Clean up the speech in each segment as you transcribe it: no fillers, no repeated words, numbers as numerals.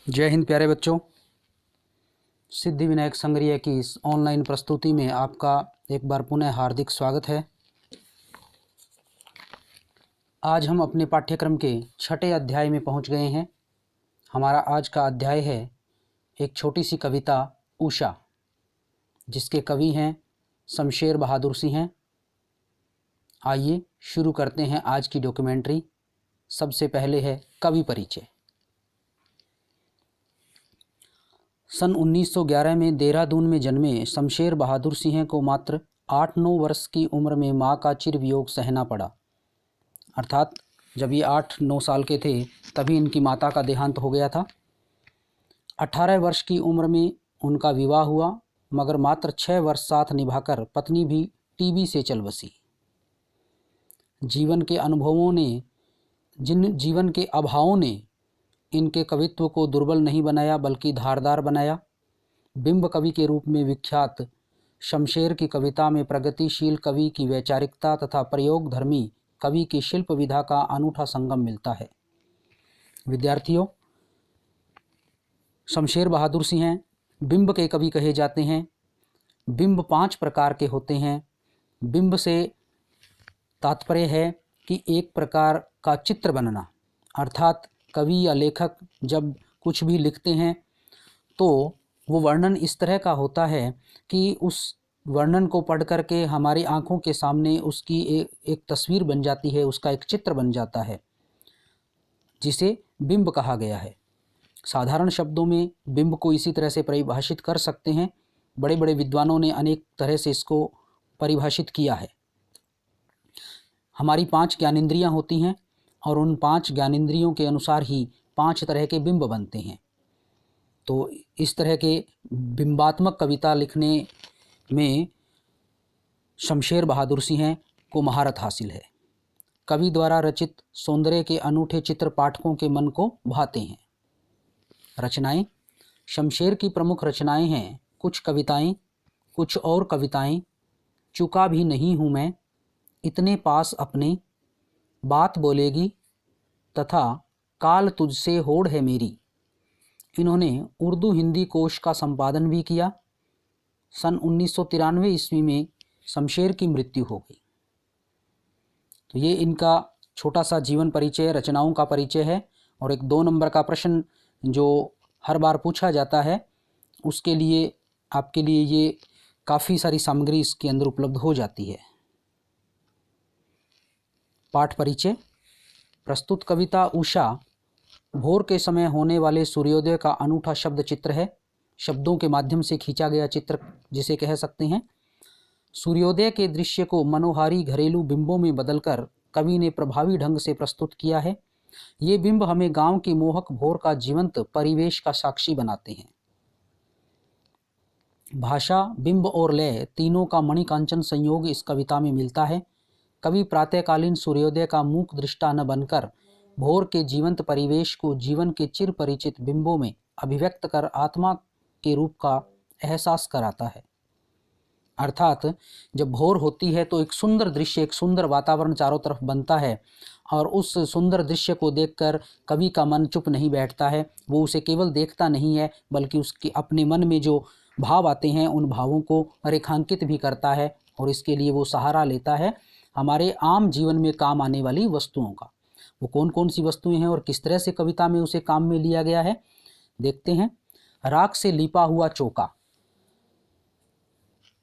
जय हिंद प्यारे बच्चों। सिद्धि विनायक संग्रह की इस ऑनलाइन प्रस्तुति में आपका एक बार पुनः हार्दिक स्वागत है। आज हम अपने पाठ्यक्रम के 6ठे अध्याय में पहुंच गए हैं। हमारा आज का अध्याय है एक छोटी सी कविता उषा, जिसके कवि हैं शमशेर बहादुर सिंह हैं। आइए शुरू करते हैं आज की डॉक्यूमेंट्री। सबसे पहले है कवि परिचय। सन 1911 में देहरादून में जन्मे शमशेर बहादुर सिंह को मात्र 8-9 वर्ष की उम्र में मां का चिरवियोग सहना पड़ा। अर्थात जब ये 8-9 साल के थे तभी इनकी माता का देहांत हो गया था। 18 वर्ष की उम्र में उनका विवाह हुआ, मगर मात्र 6 वर्ष साथ निभाकर पत्नी भी टीबी से चल बसी। जीवन के अभावों ने इनके कवित्व को दुर्बल नहीं बनाया बल्कि धारदार बनाया। बिंब कवि के रूप में विख्यात शमशेर की कविता में प्रगतिशील कवि की वैचारिकता तथा प्रयोगधर्मी कवि की शिल्प विधा का अनूठा संगम मिलता है। विद्यार्थियों, शमशेर बहादुर सिंह बिंब के कवि कहे जाते हैं। बिंब 5 प्रकार के होते हैं। बिंब से तात्पर्य है कि एक प्रकार का चित्र बनना, अर्थात कवि या लेखक जब कुछ भी लिखते हैं तो वो वर्णन इस तरह का होता है कि उस वर्णन को पढ़ करके हमारी आंखों के सामने उसकी एक तस्वीर बन जाती है, उसका एक चित्र बन जाता है, जिसे बिंब कहा गया है। साधारण शब्दों में बिंब को इसी तरह से परिभाषित कर सकते हैं। बड़े बड़े विद्वानों ने अनेक तरह से इसको परिभाषित किया है। हमारी 5 ज्ञानेंद्रियां होती हैं और उन 5 ज्ञानेंद्रियों के अनुसार ही 5 तरह के बिंब बनते हैं। तो इस तरह के बिंबात्मक कविता लिखने में शमशेर बहादुर सिंह को महारत हासिल है। कवि द्वारा रचित सौंदर्य के अनूठे चित्र पाठकों के मन को भाते हैं। रचनाएं। शमशेर की प्रमुख रचनाएं हैं कुछ कविताएं, कुछ और कविताएं, चुका भी नहीं हूँ मैं, इतने पास अपने, बात बोलेगी तथा काल तुझसे होड़ है मेरी। इन्होंने उर्दू हिंदी कोश का संपादन भी किया। सन 1993 ईस्वी में शमशेर की मृत्यु हो गई। तो ये इनका छोटा सा जीवन परिचय, रचनाओं का परिचय है। और एक 2 नंबर का प्रश्न जो हर बार पूछा जाता है, उसके लिए आपके लिए ये काफ़ी सारी सामग्री इसके अंदर उपलब्ध हो जाती है। पाठ परिचय। प्रस्तुत कविता उषा भोर के समय होने वाले सूर्योदय का अनूठा शब्द चित्र है। शब्दों के माध्यम से खींचा गया चित्र जिसे कह सकते हैं। सूर्योदय के दृश्य को मनोहारी घरेलू बिंबों में बदलकर कवि ने प्रभावी ढंग से प्रस्तुत किया है। ये बिंब हमें गांव की मोहक भोर का जीवंत परिवेश का साक्षी बनाते हैं। भाषा, बिंब और लय तीनों का मणिकांचन संयोग इस कविता में मिलता है। कवि प्रातःकालीन सूर्योदय का मूक दृष्टा न बनकर भोर के जीवंत परिवेश को जीवन के चिर परिचित बिंबों में अभिव्यक्त कर आत्मा के रूप का एहसास कराता है। अर्थात जब भोर होती है तो एक सुंदर दृश्य, एक सुंदर वातावरण चारों तरफ बनता है और उस सुंदर दृश्य को देखकर कवि का मन चुप नहीं बैठता है। वो उसे केवल देखता नहीं है बल्कि उसके अपने मन में जो भाव आते हैं उन भावों को रेखांकित भी करता है और इसके लिए वो सहारा लेता है हमारे आम जीवन में काम आने वाली वस्तुओं का। वो कौन कौन सी वस्तुएं हैं और किस तरह से कविता में उसे काम में लिया गया है, देखते हैं। राख से लिपा हुआ चौका।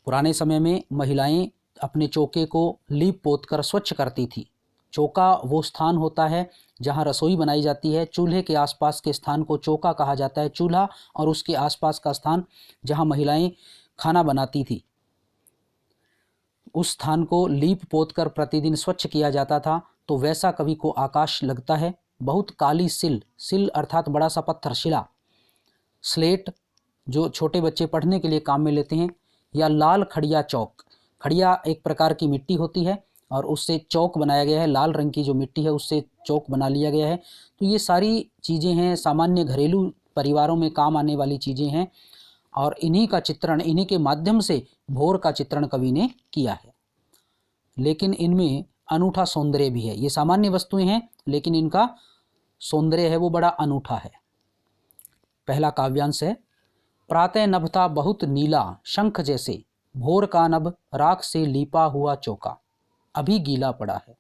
पुराने समय में महिलाएं अपने चौके को लीप पोत कर स्वच्छ करती थी। चौका वो स्थान होता है जहां रसोई बनाई जाती है। चूल्हे के आसपास के स्थान को चौका कहा जाता है। चूल्हा और उसके आसपास का स्थान जहां महिलाएं खाना बनाती थी, उस स्थान को लीप पोत कर प्रतिदिन स्वच्छ किया जाता था। तो वैसा कवि को आकाश लगता है। बहुत काली सिल अर्थात बड़ा सा पत्थर, शिला, स्लेट जो छोटे बच्चे पढ़ने के लिए काम में लेते हैं, या लाल खड़िया चौक। खड़िया एक प्रकार की मिट्टी होती है और उससे चौक बनाया गया है। लाल रंग की जो मिट्टी है उससे चौक बना लिया गया है। तो ये सारी चीज़ें हैं, सामान्य घरेलू परिवारों में काम आने वाली चीज़ें हैं और इन्हीं का चित्रण, इन्हीं के माध्यम से भोर का चित्रण कवि ने किया है। लेकिन इनमें अनूठा सौंदर्य भी है। ये सामान्य वस्तुएं हैं लेकिन इनका सौंदर्य है वो बड़ा अनूठा है। पहला काव्यांश है, प्रातः नभ था बहुत नीला शंख जैसे, भोर का नभ राख से लीपा हुआ चौका, अभी गीला पड़ा है।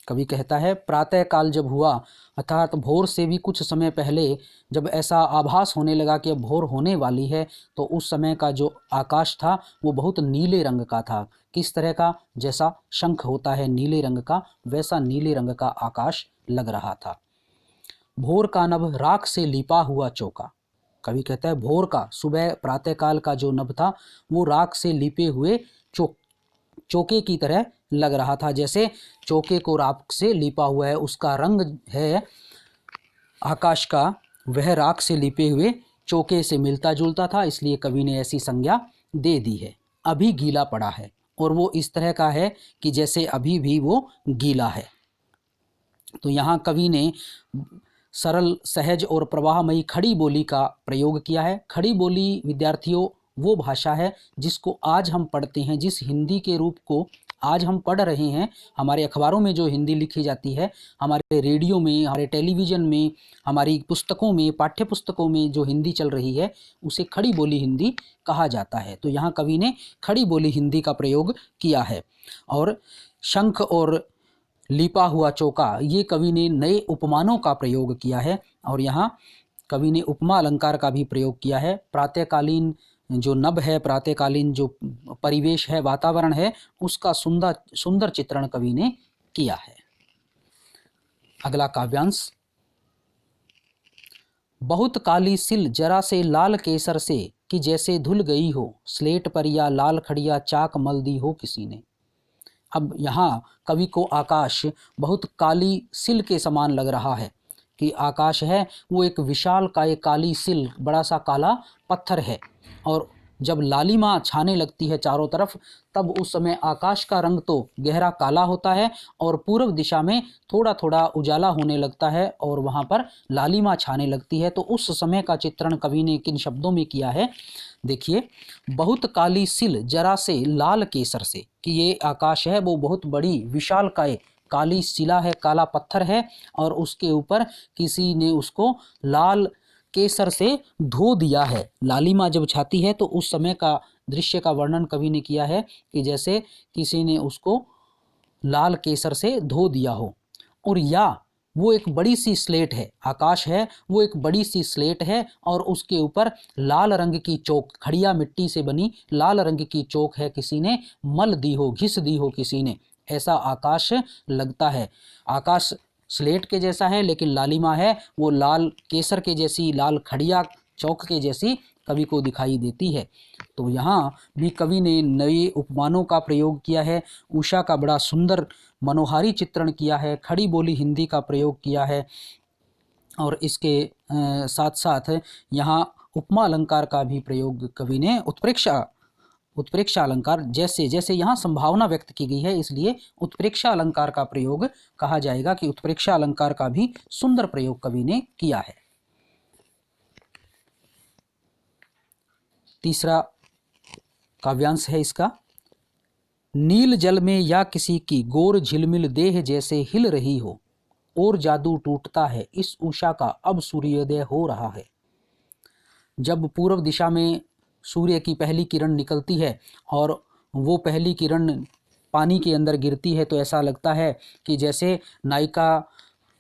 कवि कहता है प्रातः काल जब हुआ, अर्थात भोर से भी कुछ समय पहले जब ऐसा आभास होने लगा कि अब भोर होने वाली है, तो उस समय का जो आकाश था वो बहुत नीले रंग का था। किस तरह का? जैसा शंख होता है नीले रंग का, वैसा नीले रंग का आकाश लग रहा था। भोर का नभ राख से लिपा हुआ चौका, कवि कहता है भोर का, सुबह प्रातःकाल का जो नभ था वो राख से लिपे हुए चौके की तरह लग रहा था। जैसे चौके को राख से लिपा हुआ है, उसका रंग है आकाश का, वह राख से लिपे हुए चौके से मिलता जुलता था, इसलिए कवि ने ऐसी संज्ञा दे दी है। अभी गीला पड़ा है, और वो इस तरह का है कि जैसे अभी भी वो गीला है। तो यहाँ कवि ने सरल, सहज और प्रवाहमयी खड़ी बोली का प्रयोग किया है। खड़ी बोली विद्यार्थियों वो भाषा है जिसको आज हम पढ़ते हैं, जिस हिंदी के रूप को आज हम पढ़ रहे हैं। हमारे अखबारों में जो हिंदी लिखी जाती है, हमारे रेडियो में, हमारे टेलीविज़न में, हमारी पुस्तकों में, पाठ्य पुस्तकों में जो हिंदी चल रही है, उसे खड़ी बोली हिंदी कहा जाता है। तो यहाँ कवि ने खड़ी बोली हिंदी का प्रयोग किया है। और शंख और लिपा हुआ चौका, ये कवि ने नए उपमानों का प्रयोग किया है। और यहाँ कवि ने उपमा अलंकार का भी प्रयोग किया है। प्रातःकालीन जो नभ है, प्रातःकालीन जो परिवेश है, वातावरण है, उसका सुंदर सुंदर चित्रण कवि ने किया है। अगला काव्यांश, बहुत काली सिल जरा से लाल केसर से, कि जैसे धुल गई हो स्लेट पर या लाल खड़िया चाक मल दी हो किसी ने। अब यहाँ कवि को आकाश बहुत काली सिल के समान लग रहा है, कि आकाश है वो एक विशाल काय काली सिल, बड़ा सा काला पत्थर है। और जब लालिमा छाने लगती है चारों तरफ, तब उस समय आकाश का रंग तो गहरा काला होता है और पूर्व दिशा में थोड़ा थोड़ा उजाला होने लगता है और वहाँ पर लालिमा छाने लगती है। तो उस समय का चित्रण कवि ने किन शब्दों में किया है, देखिए। बहुत काली सिल जरा से लाल केसर से, कि ये आकाश है वो बहुत बड़ी विशाल काय काली शिला है, काला पत्थर है, और उसके ऊपर किसी ने उसको लाल केसर से धो दिया है। लालिमा जब छाती है तो उस समय का दृश्य का वर्णन कवि ने किया है कि जैसे किसी ने उसको लाल केसर से धो दिया हो। और या वो एक बड़ी सी स्लेट है, आकाश है वो एक बड़ी सी स्लेट है, और उसके ऊपर लाल रंग की चौक, खड़िया मिट्टी से बनी लाल रंग की चौक है, किसी ने मल दी हो, घिस दी हो किसी ने, ऐसा आकाश लगता है। आकाश स्लेट के जैसा है, लेकिन लालिमा है वो लाल केसर के जैसी, लाल खड़िया चौक के जैसी कवि को दिखाई देती है। तो यहाँ भी कवि ने नए उपमानों का प्रयोग किया है, उषा का बड़ा सुंदर मनोहारी चित्रण किया है, खड़ी बोली हिंदी का प्रयोग किया है, और इसके साथ साथ यहाँ उपमा अलंकार का भी प्रयोग कवि ने, उत्प्रेक्षा अलंकार, जैसे जैसे यहाँ संभावना व्यक्त की गई है, इसलिए उत्प्रेक्षा अलंकार का प्रयोग कहा जाएगा, कि उत्प्रेक्षा अलंकार का भी सुंदर प्रयोग कवि ने किया है। तीसरा काव्यांश है इसका, नील जल में या किसी की गोर झिलमिल देह जैसे हिल रही हो, और जादू टूटता है इस उषा का अब सूर्योदय हो रहा है। जब पूर्व दिशा में सूर्य की पहली किरण निकलती है और वो पहली किरण पानी के अंदर गिरती है, तो ऐसा लगता है कि जैसे नायिका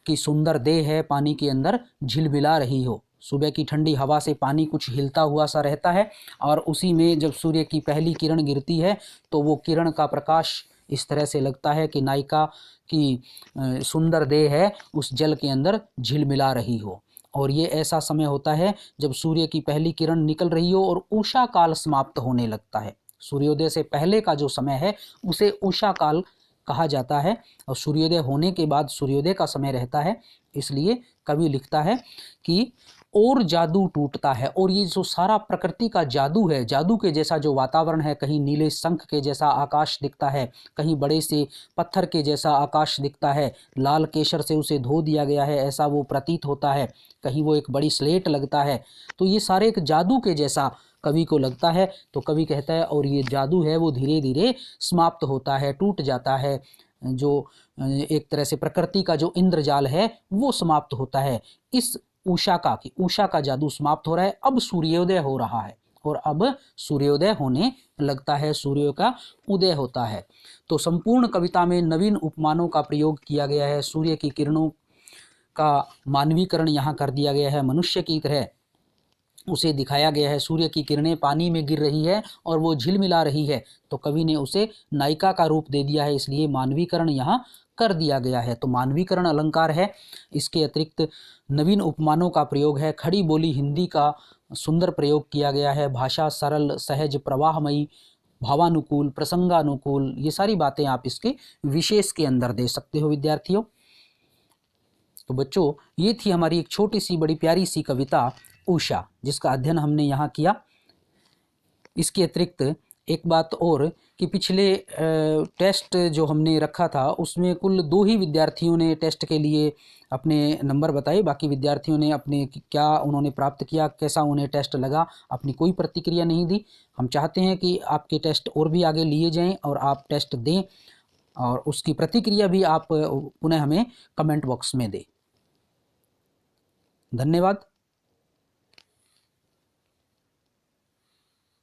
की सुंदर देह है पानी के अंदर झिलमिला रही हो। सुबह की ठंडी हवा से पानी कुछ हिलता हुआ सा रहता है, और उसी में जब सूर्य की पहली किरण गिरती है तो वो किरण का प्रकाश इस तरह से लगता है कि नायिका की सुंदर देह है उस जल के अंदर झिलमिला रही हो। और ये ऐसा समय होता है जब सूर्य की पहली किरण निकल रही हो और उषा काल समाप्त होने लगता है। सूर्योदय से पहले का जो समय है उसे उषा काल कहा जाता है, और सूर्योदय होने के बाद सूर्योदय का समय रहता है। इसलिए कवि लिखता है कि और जादू टूटता है, और ये जो सारा प्रकृति का जादू है, जादू के जैसा जो वातावरण है, कहीं नीले शंख के जैसा आकाश दिखता है, कहीं बड़े से पत्थर के जैसा आकाश दिखता है, लाल केसर से उसे धो दिया गया है ऐसा वो प्रतीत होता है, कहीं वो एक बड़ी स्लेट लगता है। तो ये सारे एक जादू के जैसा कवि को लगता है। तो कवि कहता है और ये जादू है वो धीरे धीरे समाप्त होता है, टूट जाता है। जो एक तरह से प्रकृति का जो इंद्रजाल है वो समाप्त होता है। इस उषा का, कि उषा का जादू समाप्त हो रहा है, अब सूर्योदय हो रहा है और अब सूर्योदय होने लगता है, सूर्य का उदय होता है। तो संपूर्ण कविता में नवीन उपमानों का प्रयोग किया गया है। सूर्य की किरणों का मानवीकरण यहाँ कर दिया गया है, मनुष्य की तरह उसे दिखाया गया है। सूर्य की किरणें पानी में गिर रही है और वो झिलमिला रही है, तो कवि ने उसे नायिका का रूप दे दिया है, इसलिए मानवीकरण यहाँ कर दिया गया है। तो मानवीकरण अलंकार है। इसके अतिरिक्त नवीन उपमानों का प्रयोग है। खड़ी बोली हिंदी का सुंदर प्रयोग किया गया है। भाषा सरल, सहज, प्रवाहमयी, भावानुकूल, प्रसंगानुकूल, ये सारी बातें आप इसके विशेष के अंदर दे सकते हो विद्यार्थियों। तो बच्चों, ये थी हमारी एक छोटी सी बड़ी प्यारी सी कविता उषा, जिसका अध्ययन हमने यहाँ किया। इसके अतिरिक्त एक बात और कि पिछले टेस्ट जो हमने रखा था उसमें कुल 2 ही विद्यार्थियों ने टेस्ट के लिए अपने नंबर बताए। बाकी विद्यार्थियों ने अपने क्या उन्होंने प्राप्त किया, कैसा उन्हें टेस्ट लगा, अपनी कोई प्रतिक्रिया नहीं दी। हम चाहते हैं कि आपके टेस्ट और भी आगे लिए जाएं और आप टेस्ट दें और उसकी प्रतिक्रिया भी आप पुनः हमें कमेंट बॉक्स में दें। धन्यवाद।